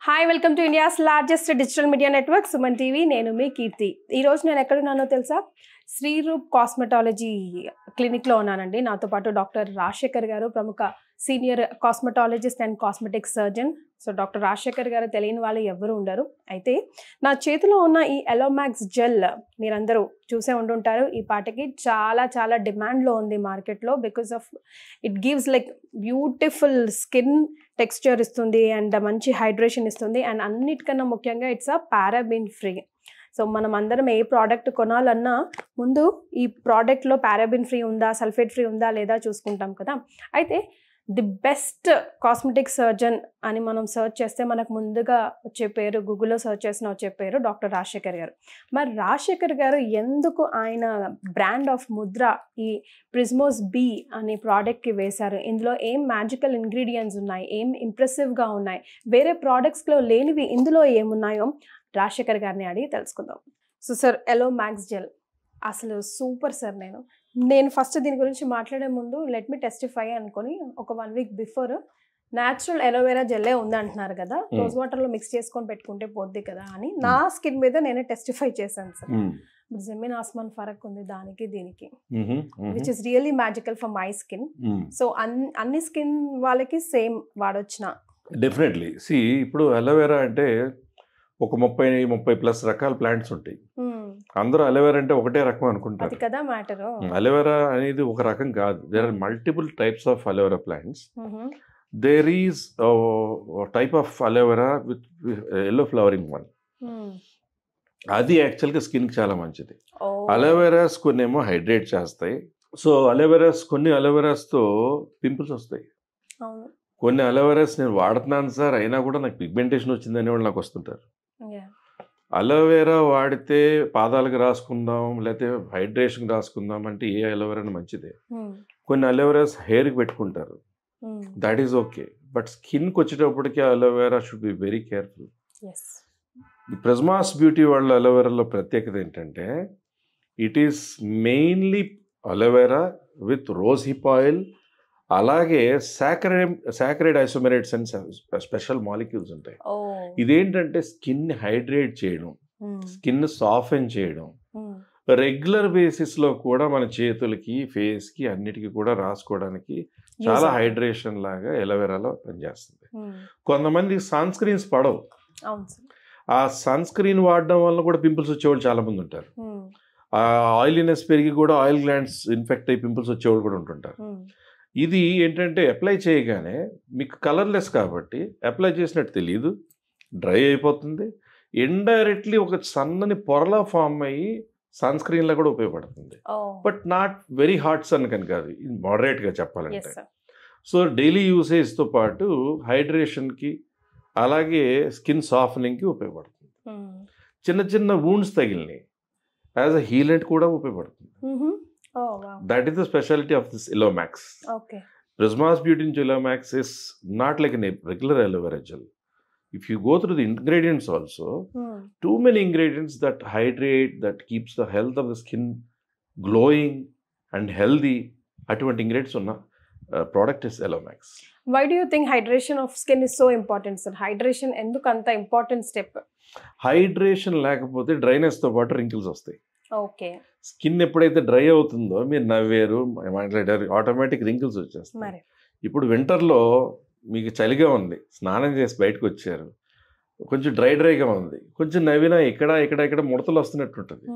Hi welcome to India's largest digital media network Suman TV. నేను మీ కీర్తి. ఈరోజు నేను ఎక్కడున్నానో తెలుసా? శ్రీరూప్ కాస్మెటాలజీ క్లినిక్లో ఉన్నానండి. నాతో పాటు డాక్టర్ రాజశేఖర్ గారు, ప్రముఖ senior cosmetologist and cosmetic surgeon. So doctor Rajasekhar గారు తెలియని వాళ్ళు ఎవరు ఉండరు. అయితే నా చేతిలో ఉన్న ఈ ఎలోమాక్స్ జెల్ మీరందరూ చూసే ఉండుంటారు. ఈ పాటకి చాలా చాలా డిమాండ్లో ఉంది మార్కెట్లో. Because of it gives like beautiful skin texture ఇస్తుంది అండ్ మంచి హైడ్రేషన్ ఇస్తుంది. అండ్ అన్నిటికన్నా ముఖ్యంగా it's a paraben free. So మనం అందరం ఏ ప్రోడక్ట్ కొనాలన్నా ముందు ఈ ప్రోడక్ట్లో పారాబిన్ ఫ్రీ ఉందా, సల్ఫేట్ ఫ్రీ ఉందా లేదా చూసుకుంటాం కదా. అయితే ది బెస్ట్ కాస్మెటిక్ సర్జన్ అని మనం సర్చ్ చేస్తే మనకు ముందుగా వచ్చే పేరు, గూగుల్లో సర్చ్ చేసిన వచ్చే పేరు డాక్టర్ రాజశేఖర్ గారు. మరి రాజశేఖర్ గారు ఎందుకు ఆయన బ్రాండ్ ఆఫ్ ముద్ర ఈ ప్రిజ్మోస్ బీ అనే ప్రోడక్ట్కి వేశారు? ఇందులో ఏం మ్యాజికల్ ఇంగ్రీడియంట్స్ ఉన్నాయి, ఏం ఇంప్రెసివ్గా ఉన్నాయి, వేరే ప్రోడక్ట్స్లో లేనివి ఇందులో ఏమున్నాయో రాజశేఖర్ గారిని అడిగి తెలుసుకుందాం. సో సార్, ఎలోమాక్స్ జెల్ అసలు సూపర్ సార్. నేను ఫస్ట్ దీని గురించి మాట్లాడే ముందు లెట్ మీ టెస్టిఫై అనుకొని ఒక 1 వీక్ బిఫోర్ న్యాచురల్ ఎలోవేరా జెల్లే ఉంది అంటున్నారు కదా, రోజ్ వాటర్లో మిక్స్ చేసుకొని పెట్టుకుంటే పోద్ది కదా అని నా స్కిన్ మీద నేనే టెస్టిఫై చేశాను సార్. జమీన్ ఆస్మాన్ ఫరక్ ఉంది దానికి దీనికి, which is really magical for my skin. So అన్ని స్కిన్ వాళ్ళకి సేమ్ వాడొచ్చిన డెఫినెట్లీ. సి ఇప్పుడు అలోవెరా అంటే ఒక 30+ రకాల ప్లాంట్స్ ఉంటాయి. అందరూ అలోవెరా అంటే ఒకటే రకం అనుకుంటారు కదా మ్యాటర్. అలోవెరా అనేది ఒక రకం కాదు. There are multiple types of aloe vera plants. There is type of aloe vera with yellow flowering one. అది యాక్చువల్గా స్కిన్కి చాలా మంచిది. అలోవెరాస్ కొన్ని ఏమో హైడ్రేట్ చేస్తాయి. సో కొన్ని అలోవెరాస్తో పింపుల్స్ వస్తాయి. కొన్ని అలోవెరాస్ నేను వాడుతున్నాను సార్ అయినా కూడా నాకు పిగ్మెంటేషన్ వచ్చిందనే వాళ్ళు నాకు వస్తుంటారు. అలోవెరా వాడితే పాదాలకు రాసుకుందాం లేకపోతే హైడ్రేషన్కి రాసుకుందాం అంటే ఏ అలోవెరా మంచిదే. కొన్ని అలోవెరాస్ హెయిర్కి పెట్టుకుంటారు, దట్ ఈస్ ఓకే. బట్ స్కిన్కి వచ్చేటప్పటికి aloe vera should be very careful. ప్రిజ్మాస్ beauty వాళ్ళ అలోవెరాలో ప్రత్యేకత ఏంటంటే it is mainly aloe vera with rose hip oil, అలాగే సాకరైడ్ ఐసోమెరేట్స్ అండ్ స్పెషల్ మాలిక్యూల్స్ ఉంటాయి. ఇదేంటంటే స్కిన్ హైడ్రేట్ చేయడం, స్కిన్ సాఫెన్ చేయడం, రెగ్యులర్ బేసిస్లో కూడా మన చేతులకి, ఫేస్కి అన్నిటికీ కూడా రాసుకోవడానికి చాలా హైడ్రేషన్ లాగా ఎలోవెరాలో పనిచేస్తుంది. కొంతమంది సన్ స్క్రీన్స్ పడవు, ఆ సన్ స్క్రీన్ వాడడం వల్ల కూడా పింపుల్స్ వచ్చేవాళ్ళు చాలా మంది ఉంటారు. ఆ ఆయిలీనెస్ పెరిగి కూడా ఆయిల్ గ్లాండ్స్ ఇన్ఫెక్ట్ అయ్యి పింపుల్స్ వచ్చేవాళ్ళు కూడా ఉంటుంటారు. ఇది ఏంటంటే అప్లై చేయగానే మీకు కలర్లెస్ కాబట్టి అప్లై చేసినట్టు తెలియదు, డ్రై అయిపోతుంది. ఇండైరెక్ట్లీ ఒక సన్నని పొరలా ఫామ్ అయ్యి సన్ స్క్రీన్లో కూడా ఉపయోగపడుతుంది. But not very hot sun కనుక కాదు, మోడరేట్గా చెప్పాలంటే. సో డైలీ యూసేజ్తో పాటు హైడ్రేషన్కి అలాగే స్కిన్ సాఫ్టనింగ్కి ఉపయోగపడుతుంది. చిన్న చిన్న వూండ్స్ తగిలినాయి యాజ్ అ హీలెంట్ కూడా ఉపయోగపడుతుంది. That is the specialty of this Elomax. Okay. Prisma's Beauty Elomax is not like a regular aloe vera gel. If you go through the ingredients also, too many ingredients that hydrate, that keeps the health of the skin glowing and healthy. Atటువంటి ingredients ఉన్న product is Elomax. Why do you think hydration of skin is so important, sir? Hydration ఎందుకు అంత important step? Hydration లేకపోతే డ్రైనెస్తో పాటు wrinkles వస్తాయి. Okay. Skin ఎప్పుడైతే dry అవుతుందో మీరు నవ్వేరు, మాట్లాడారు, ఆటోమేటిక్ రింకిల్స్ వచ్చేస్తాయి. ఇప్పుడు వింటర్లో మీకు చలిగా ఉంది, స్నానం చేసి బయటకు వచ్చారు, కొంచెం డ్రైగా ఉంది, కొంచెం నవ్వినా ఇక్కడ ముడతలు వస్తున్నట్టు ఉంటుంది.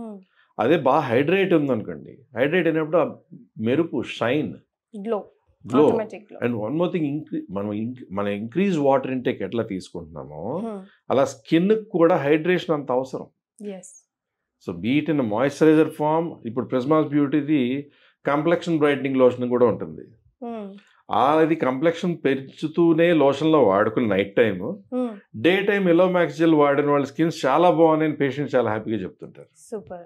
అదే బాగా హైడ్రేట్ ఉందనుకోండి, హైడ్రేట్ అయినప్పుడు ఆ మెరుపు, shine, glow. And one more thing, మన ఇంక్రీజ్ వాటర్ ఇంటేక్ ఎట్లా తీసుకుంటున్నామో అలా స్కిన్ కూడా హైడ్రేషన్ అంత అవసరం. So beat in moisturiser form. ఇప్పుడు ప్రిజ్మాస్ బ్యూటీది కంప్లెక్షన్ బ్రైట్నింగ్ లోషన్ కూడా ఉంటుంది. అది కంప్లెక్షన్ పెంచుతూనే లోషన్లో వాడుకుని night time, day time Elomax gel వాడిన వాళ్ళ స్కిన్స్ చాలా బాగున్నాయని పేషెంట్స్ చాలా హ్యాపీగా చెప్తుంటారు. Super.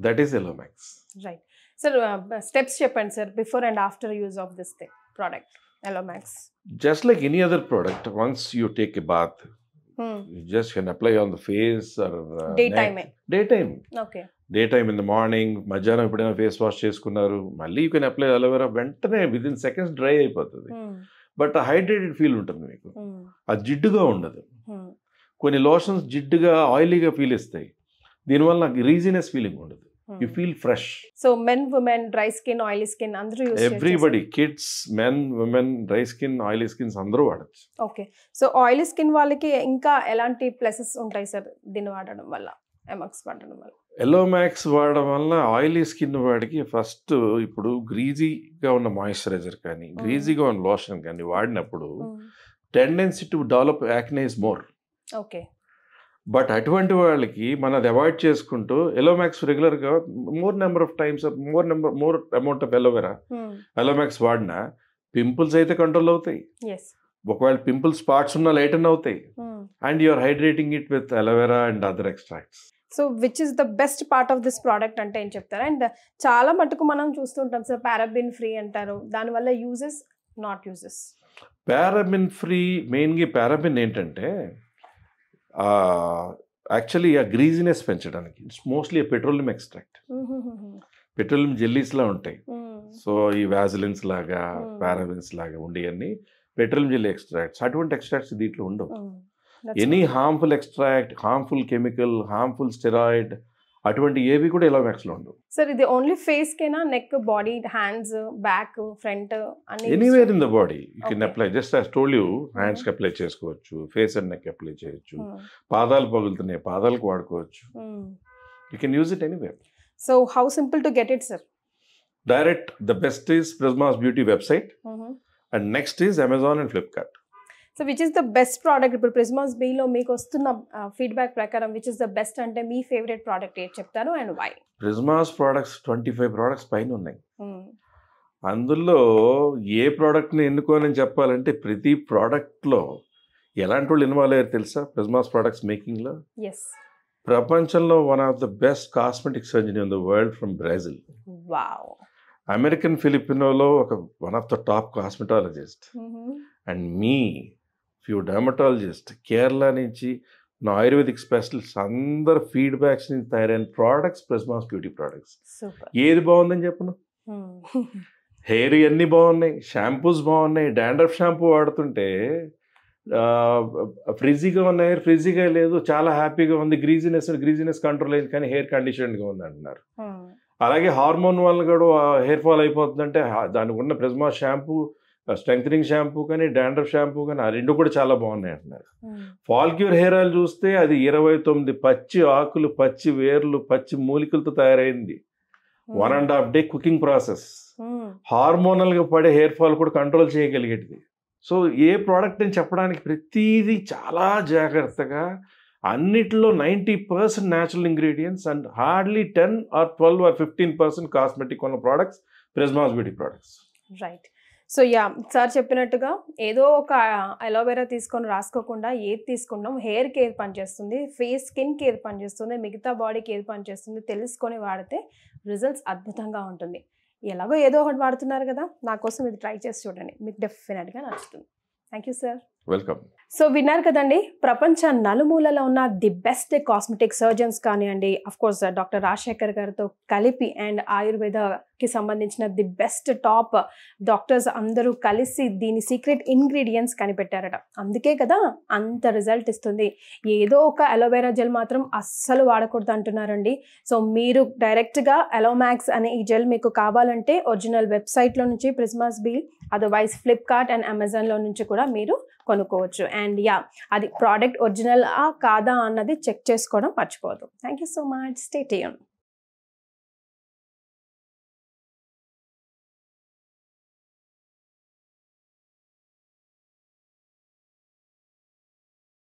That is Elomax. Right sir, steps చెప్పండి sir before and after use of this product Elomax. Just like any other product, once you take a bath, you just can apply on the face or daytime. Okay. Daytime in the morning, మధ్యాహ్నం ఎప్పుడైనా face wash చేసుకున్నారు, మళ్ళీ you can apply aloe vera, వెంటనే within seconds dry అయిపోతుంది. But hydrated feel ఉంటుంది మీకు, అది జిడ్డుగా ఉండదు. కొన్ని లోషన్స్ జిడ్డుగా ఆయిలీగా ఫీల్ ఇస్తాయి, దీనివల్ల నాకు గ్రీజీనెస్ ఫీలింగ్ ఉండదు, you feel fresh. So men women dry skin oily skin అందరూ everybody, kids, men, women, dry skin, oily skins అందరూ వాడచ్చు. ఓకే, సో ఆయిలీ స్కిన్ వాళ్ళకి ఇంకా ఎలాంటి ప్లసెస్ ఉంటాయి సార్ దీన్ని వాడడం వల్ల, ఎమాక్స్ వాడడం వల్ల? ఎలోమాక్స్ వాడడం వల్ల ఆయిలీ స్కిన్ వాడికి ఫస్ట్ ఇప్పుడు గ్రీజీగా ఉన్న మాయిశ్చరైజర్ కానీ గ్రీజీగా ఉన్న లోషన్ కానీ వాడినప్పుడు tendency to develop acne is more. Okay, but అటువంటి వాళ్ళకి మనం అది అవాయిడ్ చేసుకుంటూ ఎలోమాక్స్ రెగ్యులర్గా more number of times more amount of Elomax వాడినా పింపుల్స్ అయితే కంట్రోల్ అవుతాయి, ఒకవేళ పింపుల్ స్పాట్స్ ఉన్న లైటన్ అవుతాయి, and you're hydrating it with aloe vera and other extracts. So which is the best part of this product అంటే ఏం చెప్తారా? And చాలా మటుకు మనం చూస్తుంటాం సార్ పారాబిన్ ఫ్రీ అంటారు, దానివల్ల uses not uses. Paraben free మెయిన్గా పారాబిన్ ఏంటంటే యాక్చువల్లీ ఆ గ్రీజినెస్ పెంచడానికి it's mostly petroleum extract, petroleum జెల్లీస్లా ఉంటాయి. సో ఈ వ్యాజిలిన్స్ లాగా పారాబిన్స్ లాగా ఉండేవన్నీ పెట్రోలియం జెల్లీ ఎక్స్ట్రాక్ట్స్. అటువంటి ఎక్స్ట్రాక్ట్స్ దీంట్లో ఉండవు. Any harmful extract, harmful chemical, harmful steroid అటువంటి ఏవి కూడా ఎలోమాక్స్లో ఉండవు. సార్ ఇది ఓన్లీ ఫేస్ కేనా, neck, body, hands, back, front అన్ని? Anywhere in the body you can apply. Just I told you, హ్యాండ్స్కి అప్లై చేసుకోవచ్చు, ఫేస్ అండ్ నెక్ అప్లై చేయొచ్చు, పాదాలు పగులుతున్నాయి పాదాలకు వాడుకోవచ్చు, you can use it anywhere. So how simple to get it sir? Direct the best is ప్రిజ్మాస్ beauty website and next is Amazon and Flipkart. So which is the best product ఇప్పుడు ప్రిజ్మాస్ బీలో మీకు వస్తున్న feedback ప్రకారం which is the best అంటే మీ favourite product ఏది చెప్తారు and why? Prismas products 25 products పైన ఉన్నాయి. అందులో ఏ ప్రోడక్ట్ని ఎన్నుకోనని చెప్పాలంటే ప్రతి ప్రోడక్ట్లో ఎలాంటి వాళ్ళు ఇన్వాల్వ్ అయ్యారు తెలుసా? ప్రిజ్మాస్ ప్రోడక్ట్స్ మేకింగ్లో ప్రపంచంలో one of the best cosmetic surgeon in the world from Brazil, American ఫిలిపినోలో one of the top cosmetologist, and మీ ఫ్యూ డర్మటాలజిస్ట్, కేరళ నుంచి నా ఆయుర్వేదిక్ స్పెషలిస్ట్ అందరు ఫీడ్బ్యాక్స్ నుంచి తయారైన ప్రోడక్ట్స్ ప్రిజ్మాస్ బ్యూటీ ప్రోడక్ట్స్. ఏది బాగుందని చెప్పను? హెయిర్ అన్నీ బాగున్నాయి, షాంపూస్ బాగున్నాయి. డాండ్రఫ్ షాంపూ వాడుతుంటే ఫ్రిజీగా ఉన్న హెయిర్ ఫ్రిజీగా లేదు, చాలా హ్యాపీగా ఉంది, గ్రీజినెస్ కంట్రోల్ అయింది, కానీ హెయిర్ కండిషన్గా ఉంది అంటున్నారు. అలాగే హార్మోన్ వల్ల కూడా హెయిర్ ఫాల్ అయిపోతుందంటే దానికి ఉన్న ప్రిజ్మాస్ షాంపూ, స్ట్రెంగ్థనింగ్ షాంపూ కానీ డాండ్రఫ్ షాంపూ కానీ ఆ రెండు కూడా చాలా బాగున్నాయి అంటున్నారు. ఫాల్ క్యూర్ హెయిర్ ఆయిల్ చూస్తే అది 29 పచ్చి ఆకులు, పచ్చి వేర్లు, పచ్చి మూలికలతో తయారైంది. 1.5 day కుకింగ్ ప్రాసెస్. హార్మోనల్గా పడే హెయిర్ ఫాల్ కూడా కంట్రోల్ చేయగలిగేది. సో ఏ ప్రోడక్ట్ అని చెప్పడానికి ప్రతిదీ చాలా జాగ్రత్తగా, అన్నిటిలో 90% natural ingredients and hardly 10 or 12 or 15% cosmetic ఉన్న products Prismas beauty products. Right. So sir చెప్పినట్టుగా ఏదో ఒక అలోవెరా తీసుకొని రాసుకోకుండా ఏది తీసుకున్నాం, హెయిర్కి ఏది పనిచేస్తుంది, ఫేస్ స్కిన్కి ఏది పనిచేస్తుంది, మిగతా బాడీకి ఏది పనిచేస్తుంది తెలుసుకొని వాడితే రిజల్ట్స్ అద్భుతంగా ఉంటుంది. ఎలాగో ఏదో ఒకటి వాడుతున్నారు కదా, నా కోసం ఇది ట్రై చేసి చూడండి, మీకు డెఫినెట్గా నచ్చుతుంది. Thank you sir. Welcome. So విన్నారు కదండి, ప్రపంచ నలుమూలలో ఉన్న ది బెస్ట్ కాస్మెటిక్ సర్జన్స్ కానివ్వండి, అఫ్ కోర్స్ డాక్టర్ రాజశేఖర్ గారితో కలిపి అండ్ ఆయుర్వేదకి సంబంధించిన ది బెస్ట్ టాప్ డాక్టర్స్ అందరూ కలిసి దీని సీక్రెట్ ఇంగ్రీడియంట్స్ కనిపెట్టారట. అందుకే కదా అంత రిజల్ట్ ఇస్తుంది. ఏదో ఒక అలోవెరా జెల్ మాత్రం అస్సలు వాడకూడదు అంటున్నారండి. సో మీరు డైరెక్ట్గా అలోమాక్స్ అనే ఈ జెల్ మీకు కావాలంటే ఒరిజినల్ వెబ్సైట్లో నుంచి ప్రిజ్మాస్ బీ, అదర్వైజ్ ఫ్లిప్కార్ట్ అండ్ అమెజాన్లో నుంచి కూడా మీరు కొనుక్కోవచ్చు. అండ్ అది ప్రోడక్ట్ ఒరిజినల్ కాదా అన్నది చెక్ చేసుకోవడం మర్చిపోవద్దు. Thank you so much. Stay tuned.